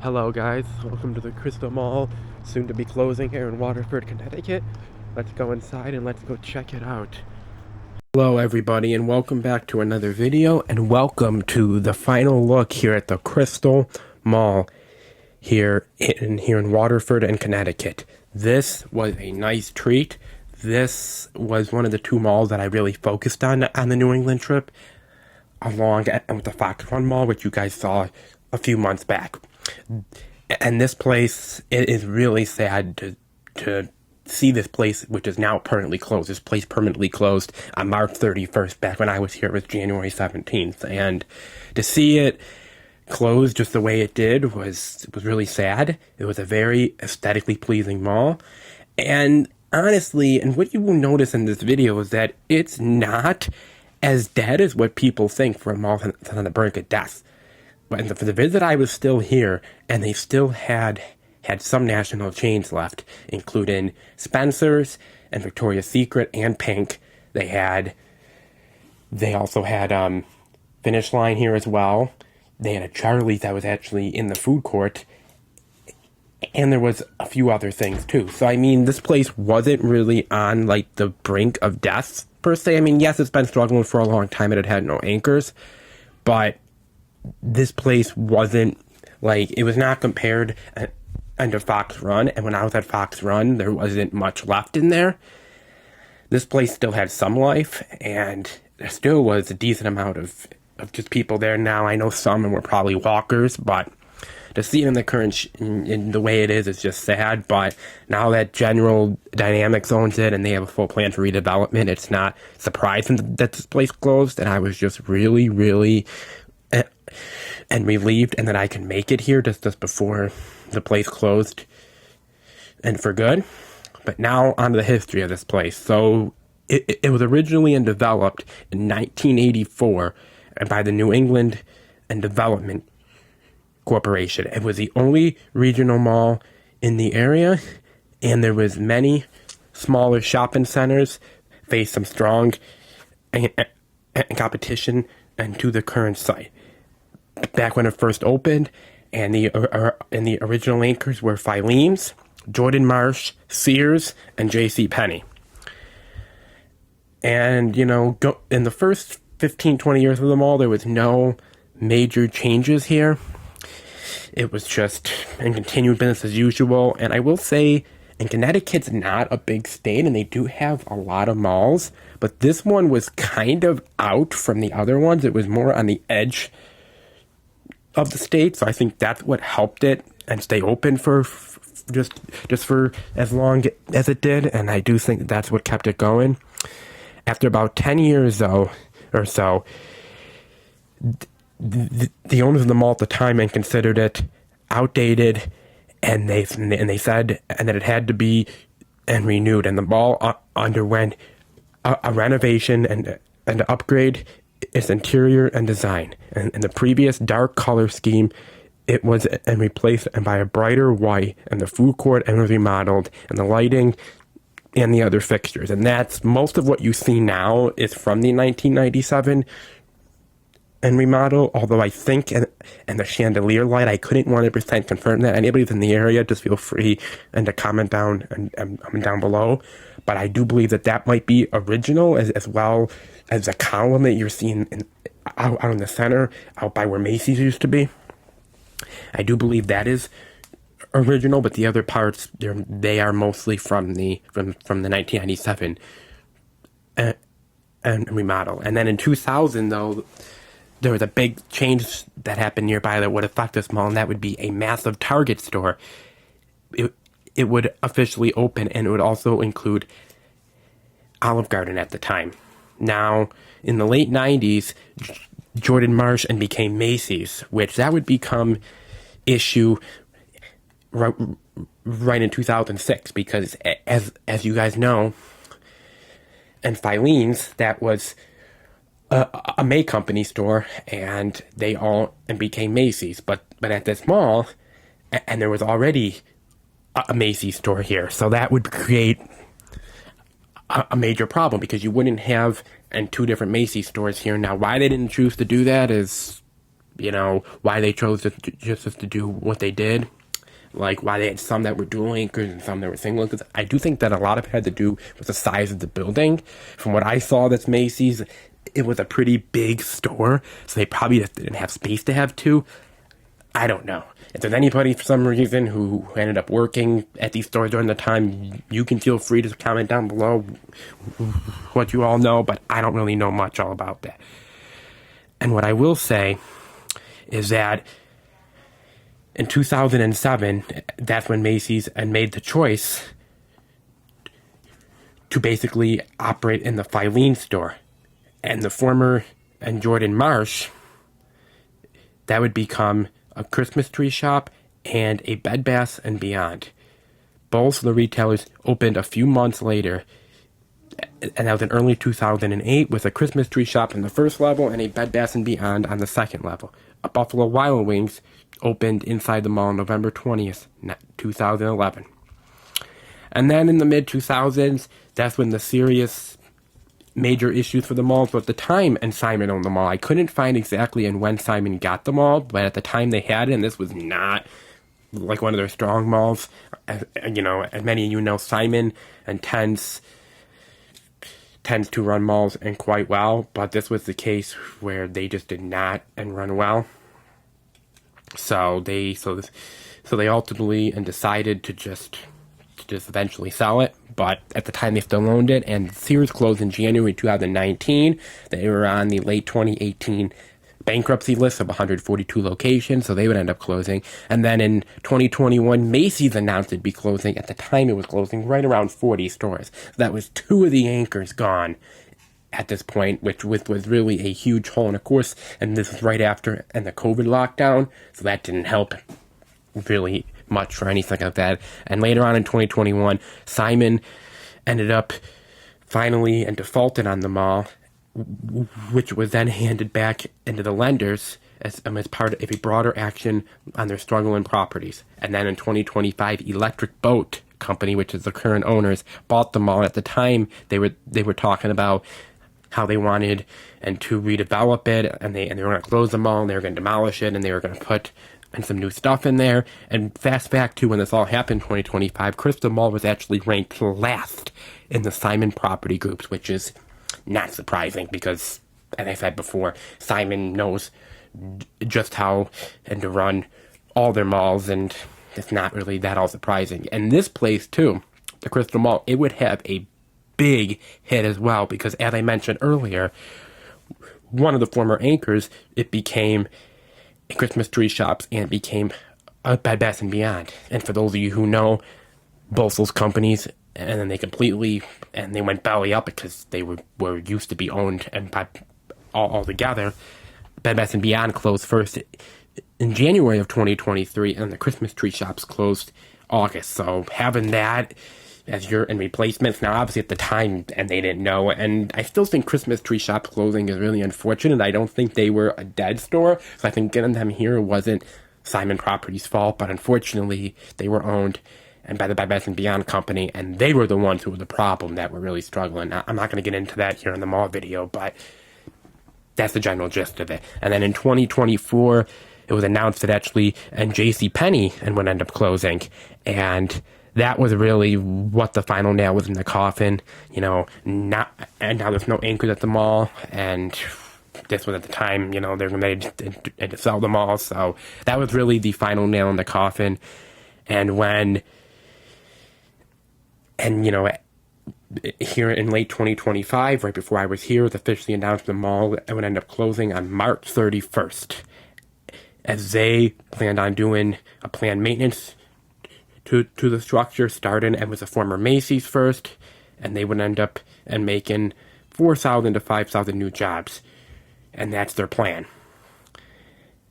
Hello guys, welcome to the Crystal Mall, soon to be closing here in Waterford, Connecticut. Let's go inside and let's go check it out. Hello everybody and welcome back to another video and welcome to the final look here at the Crystal Mall here in Waterford and Connecticut. This was a nice treat. This was one of the two malls that I really focused on the New England trip, along with the Fox Run Mall, which you guys saw a few months back. And this place, it is really sad to see this place, which is now permanently closed. This place permanently closed on March 31st. Back when I was here, it was January 17th. And to see it closed just the way it did was really sad. It was a very aesthetically pleasing mall. And honestly, and what you will notice in this video is that it's not as dead as what people think for a mall that's on the brink of death. But for the visit, I was still here, and they still had some national chains left, including Spencer's and Victoria's Secret and Pink. They also had Finish Line here as well. They had a Charlie's that was actually in the food court, and there was a few other things too. So I mean, this place wasn't really on like the brink of death per se. I mean, yes, it's been struggling for a long time, and it had no anchors, but this place wasn't, like, it was not compared to Fox Run, and when I was at Fox Run, there wasn't much left in there. This place still had some life, and there still was a decent amount of just people there. Now, I know some were probably walkers, but to see it in the current, in the way it is just sad. But now that General Dynamics owns it, and they have a full plan for redevelopment, it's not surprising that this place closed, and I was just really, really and relieved, and that I can make it here just before the place closed and for good. But now on to the history of this place. So it was originally developed in 1984 by the New England and Development Corporation. It was the only regional mall in the area, and there was many smaller shopping centers faced some strong competition and to the current site. Back when it first opened, and the original anchors were Filene's, Jordan Marsh, Sears, and J.C. Penney. And, you know, in the first 15-20 years of the mall, there was no major changes here. It was just in continued business as usual. And I will say, and Connecticut's not a big state, and they do have a lot of malls, but this one was kind of out from the other ones. It was more on the edge of the state, so I think that's what helped it and stay open for just for as long as it did, and I do think that's what kept it going. After about 10 years, though, or so, the owners of the mall at the time and considered it outdated, and they said that it had to be renewed, and the mall underwent a renovation and an upgrade its interior and design. And in the previous dark color scheme, it was replaced by a brighter white, and the food court was remodeled, and the lighting and the other fixtures. And that's most of what you see now is from the 1997 and remodel, although I think, and the chandelier light, I couldn't 100% confirm that. Anybody that's in the area, just feel free and to comment down and down below. But I do believe that might be original, as well as a column that you're seeing out in the center, out by where Macy's used to be. I do believe that is original, but the other parts, they are mostly from the 1997 and remodel. And then in 2000, though, there was a big change that happened nearby that would affect this mall, and that would be a massive Target store. It would officially open, and it would also include Olive Garden at the time. Now, in the late 90s, Jordan Marsh and became Macy's, which that would become issue right in 2006, because as you guys know, and Filene's, that was a May Company store, and they all became Macy's. But at this mall, and there was already a Macy's store here, so that would create a major problem, because you wouldn't have two different Macy's stores here. Now, why they didn't choose to do that is why they chose to do what they did. Like, why they had some that were dual anchors and some that were single anchors. I do think that a lot of it had to do with the size of the building. From what I saw, that's Macy's. It was a pretty big store, so they probably just didn't have space to have two. I don't know. If there's anybody, for some reason, who ended up working at these stores during the time, you can feel free to comment down below what you all know, but I don't really know much all about that. And what I will say is that in 2007, that's when Macy's made the choice to basically operate in the Filene store. And the former Jordan Marsh, that would become a Christmas tree shop and a Bed Bath & Beyond. Both of the retailers opened a few months later, and that was in early 2008, with a Christmas tree shop in the first level and a Bed Bath & Beyond on the second level. A Buffalo Wild Wings opened inside the mall on November 20th, 2011. And then in the mid-2000s, that's when the serious major issues for the malls was the time and Simon owned the mall. I couldn't find exactly when Simon got the mall, but at the time they had it, and this was not like one of their strong malls. As many of you know, Simon and tends to run malls and quite well, but this was the case where they just did not and run well. So they ultimately decided to just eventually sell it, but at the time they still owned it, and Sears closed in January 2019. They were on the late 2018 bankruptcy list of 142 locations, so they would end up closing. And then in 2021, Macy's announced it'd be closing. At the time, it was closing right around 40 stores. So that was 2 of the anchors gone at this point, which was really a huge hole. And of course, and this was right after the COVID lockdown, so that didn't help really much for anything like that. And later on in 2021, Simon ended up finally and defaulted on the mall, which was then handed back into the lenders as part of a broader action on their struggling properties. And then in 2025, Electric Boat Company, which is the current owners, bought the mall. At the time, they were talking about how they wanted to redevelop it, and they were going to close the mall, and they were going to demolish it, and they were going to put some new stuff in there. And fast back to when this all happened in 2025, Crystal Mall was actually ranked last in the Simon property groups, which is not surprising because, as I said before, Simon knows just how to run all their malls, and it's not really that all surprising. And this place, too, the Crystal Mall, it would have a big hit as well because, as I mentioned earlier, one of the former anchors, it became Christmas tree shops and became a Bed Bath & Beyond. And for those of you who know, both those companies, and then they went belly up because they were used to be owned and by all together. Bed Bath & Beyond closed first in January of 2023, and the Christmas tree shops closed August. So having that as your replacements, now obviously at the time, and they didn't know, and I still think Christmas tree shop closing is really unfortunate. I don't think they were a dead store, so I think getting them here wasn't Simon Properties' fault, but unfortunately they were owned and by the Bed Bath & Beyond company, and they were the ones who were the problem that were really struggling. I'm not going to get into that here in the mall video, but that's the general gist of it. And then in 2024, it was announced that actually JCPenney would end up closing, and that was really what the final nail was in the coffin. And now there's no anchors at the mall, and this was at the time, they're ready to sell the mall, so that was really the final nail in the coffin. And here in late 2025, right before I was here, it was officially announced the mall would end up closing on March 31st, as they planned on doing a planned maintenance to the structure, starting and was a former Macy's first, and they would end up making 4,000 to 5,000 new jobs, and that's their plan.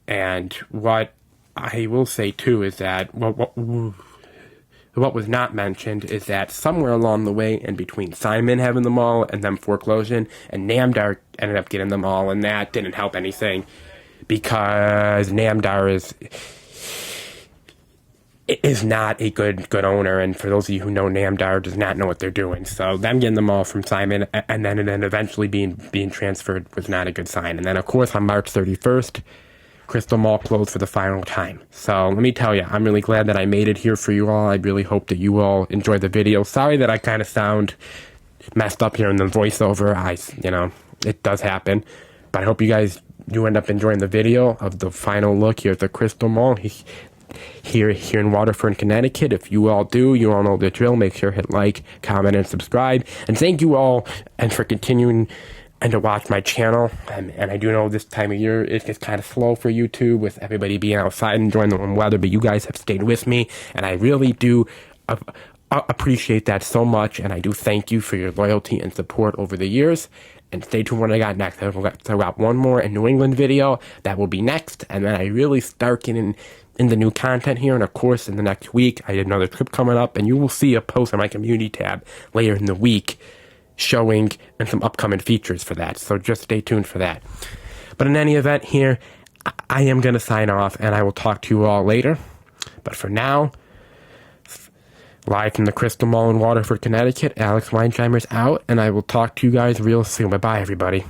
And what I will say too is that what was not mentioned is that somewhere along the way, in between Simon having them all and them foreclosing, and Namdar ended up getting them all, and that didn't help anything because Namdar is not a good owner, and for those of you who know, Namdar does not know what they're doing. So them getting them all from Simon and then eventually being transferred was not a good sign. And then of course on March 31st, Crystal Mall closed for the final time. So let me tell you, I'm really glad that I made it here for you all. I really hope that you all enjoyed the video. Sorry that I kind of sound messed up here in the voiceover. It does happen. But I hope you guys do end up enjoying the video of the final look here at the Crystal Mall here in Waterford, Connecticut. If you all do, you all know the drill. Make sure to hit like, comment, and subscribe. And thank you all and for continuing and to watch my channel. And I do know this time of year it gets kind of slow for YouTube with everybody being outside and enjoying the warm weather, but you guys have stayed with me, and I really do appreciate that so much, and I do thank you for your loyalty and support over the years. And stay tuned what I got next. I got one more in New England video that will be next, and then I really start getting in the new content here. And of course, in the next week, I have another trip coming up, and you will see a post on my community tab later in the week showing and some upcoming features for that. So just stay tuned for that. But in any event, here I am going to sign off, and I will talk to you all later. But for now, live from the Crystal Mall in Waterford, Connecticut, Alex Weinsheimer's out, and I will talk to you guys real soon. Bye-bye, everybody.